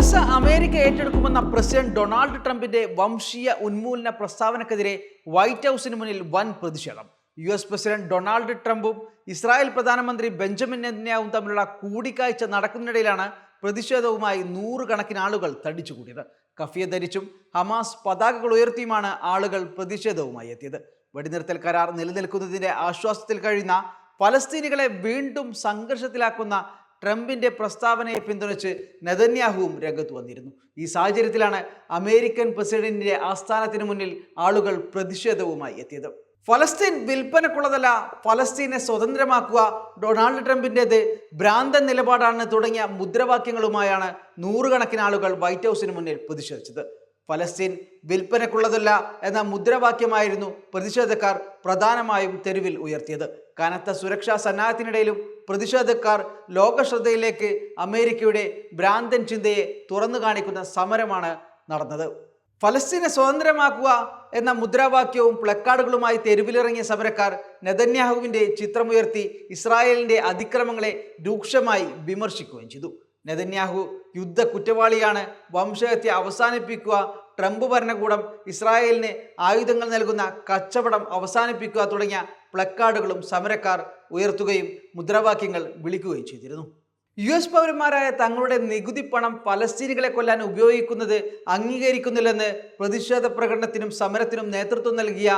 Gaza America ഏറ്റെടുക്കുമെന്ന president Donald ട്രംപിന്റെ വംശീയ ഉന്മൂലന പ്രസ്താവനക്കെതിരെ white ഹൗസിന് മുന്നിൽ വൻ പ്രതിഷേധം. US പ്രസിഡന്റ് ഡൊണാൾഡ് ട്രംപും ഇസ്രായേൽ പ്രധാനമന്ത്രി ബെഞ്ചമിൻ നെതന്യാഹുവും തമ്മിലുള്ള കൂടിക്കാഴ്ച നടക്കുന്നതിനിടയിലാണ് പ്രതിഷേധവുമായി നൂറുകണക്കിന് ആളുകൾ തടിച്ചുകൂടിയത്. കഫിയ ധരിച്ചും ഹമാസ് പതാകകൾ ഉയർത്തിയുമാണ് ആളുകൾ പ്രതിഷേധവുമായി എത്തിയത്. വെടിനിർത്തൽ കരാർ നിലനിൽക്കുന്നതിന്റെ ആശ്വാസത്തിൽ കഴിയുന്ന ഫലസ്തീനികളെ വീണ്ടും സംഘർഷത്തിലാക്കുന്ന ട്രംപിന്റെ പ്രസ്താവനയെ പിന്തുണച്ച് നെതന്യാഹുവും രംഗത്ത് വന്നിരുന്നു. ഈ സാഹചര്യത്തിലാണ് അമേരിക്കൻ പ്രസിഡന്റിന്റെ ആസ്ഥാനത്തിന് മുന്നിൽ ആളുകൾ പ്രതിഷേധവുമായി എത്തിയത്. ഫലസ്തീൻ വിൽപ്പനക്കുള്ളതല്ല, ഫലസ്തീനെ സ്വതന്ത്രമാക്കുക, ഡൊണാൾഡ് ട്രംപിൻ്റെത് ഭ്രാന്തൻ നിലപാടാണ് തുടങ്ങിയ മുദ്രാവാക്യങ്ങളുമായാണ് നൂറുകണക്കിന് ആളുകൾ വൈറ്റ് ഹൗസിന് മുന്നിൽ പ്രതിഷേധിച്ചത്. ഫലസ്തീൻ വിൽപ്പനക്കുള്ളതല്ല എന്ന മുദ്രാവാക്യമായിരുന്നു പ്രതിഷേധക്കാർ പ്രധാനമായും തെരുവിൽ ഉയർത്തിയത്. കനത്ത സുരക്ഷാ സന്നാഹത്തിനിടയിലും പ്രതിഷേധക്കാർ ലോകശ്രദ്ധയിലേക്ക് അമേരിക്കയുടെ ഭ്രാന്തൻ ചിന്തയെ തുറന്നു കാണിക്കുന്ന സമരമാണ് നടന്നത്. ഫലസ്തീനെ സ്വതന്ത്രമാക്കുക എന്ന മുദ്രാവാക്യവും പ്ലക്കാർഡുകളുമായി തെരുവിലിറങ്ങിയ സമരക്കാർ നെതന്യാഹുവിൻ്റെ ചിത്രമുയർത്തി ഇസ്രായേലിൻ്റെ അതിക്രമങ്ങളെ രൂക്ഷമായി വിമർശിക്കുകയും ചെയ്തു. നെതന്യാഹു യുദ്ധ കുറ്റവാളിയാണ്, വംശഹത്യ അവസാനിപ്പിക്കുക, ട്രംപ് ഭരണകൂടം ഇസ്രായേലിന് ആയുധങ്ങൾ നൽകുന്ന കച്ചവടം അവസാനിപ്പിക്കുക തുടങ്ങിയ പ്ലക്കാർഡുകളും സമരക്കാർ ഉയർത്തുകയും മുദ്രാവാക്യങ്ങൾ വിളിക്കുകയും ചെയ്തിരുന്നു. US പൗരന്മാരായ തങ്ങളുടെ നികുതി പണം ഫലസ്തീനികളെ കൊല്ലാൻ ഉപയോഗിക്കുന്നത് അംഗീകരിക്കുന്നില്ലെന്ന് പ്രതിഷേധ പ്രകടനത്തിനും സമരത്തിനും നേതൃത്വം നൽകിയ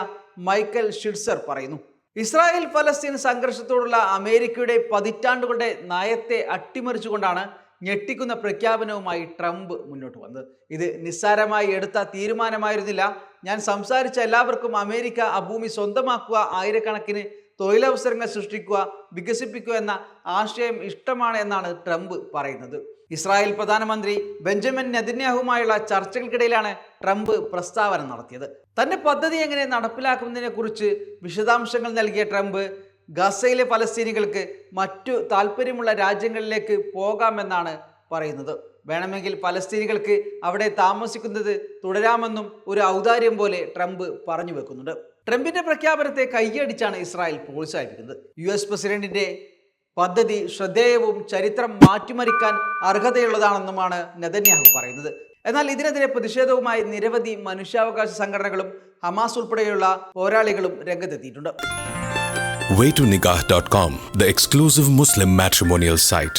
മൈക്കൽ ഷിറ്റ്സർ പറയുന്നു. ഇസ്രായേൽ ഫലസ്തീൻ സംഘർഷത്തോടുള്ള അമേരിക്കയുടെ പതിറ്റാണ്ടുകളുടെ നയത്തെ അട്ടിമറിച്ചുകൊണ്ടാണ് ഞെട്ടിക്കുന്ന പ്രഖ്യാപനവുമായി ട്രംപ് മുന്നോട്ട് വന്നത്. ഇത് നിസ്സാരമായി എടുത്ത തീരുമാനമായിരുന്നില്ല. ഞാൻ സംസാരിച്ച എല്ലാവർക്കും അമേരിക്ക ആ ഭൂമി സ്വന്തമാക്കുക, ആയിരക്കണക്കിന് തൊഴിലവസരങ്ങൾ സൃഷ്ടിക്കുക, വികസിപ്പിക്കുക എന്ന ആശയം ഇഷ്ടമാണ് എന്നാണ് ട്രംപ് പറയുന്നത്. ഇസ്രായേൽ പ്രധാനമന്ത്രി ബെഞ്ചമിൻ നെതന്യാഹുവുമായുള്ള ചർച്ചകൾക്കിടയിലാണ് ട്രംപ് പ്രസ്താവന നടത്തിയത്. തന്റെ പദ്ധതി എങ്ങനെ നടപ്പിലാക്കുന്നതിനെ കുറിച്ച് വിശദാംശങ്ങൾ നൽകിയ ട്രംപ് ഗസയിലെ ഫലസ്തീനികൾക്ക് മറ്റു താല്പര്യമുള്ള രാജ്യങ്ങളിലേക്ക് പോകാമെന്നാണ് പറയുന്നത്. വേണമെങ്കിൽ ഫലസ്തീനികൾക്ക് അവിടെ താമസിക്കുന്നത് തുടരാമെന്നും ഒരു ഔദാര്യം പോലെ ട്രംപ് പറഞ്ഞു വെക്കുന്നുണ്ട്. ട്രംപിന്റെ പ്രഖ്യാപനത്തെ കൈയടിച്ചാണ് ഇസ്രായേൽ പ്രോത്സാഹിപ്പിക്കുന്നത്. US പ്രസിഡന്റിന്റെ പദ്ധതി ശ്രദ്ധേയവും ചരിത്രം മാറ്റിമറിക്കാൻ അർഹതയുള്ളതാണെന്നുമാണ് നെതന്യാഹു പറയുന്നത്. എന്നാൽ ഇതിനെതിരെ പ്രതിഷേധവുമായി നിരവധി മനുഷ്യാവകാശ സംഘടനകളും ഹമാസ് ഉൾപ്പെടെയുള്ള പോരാളികളും രംഗത്തെത്തിയിട്ടുണ്ട്. waytonikah.com, the exclusive Muslim matrimonial site.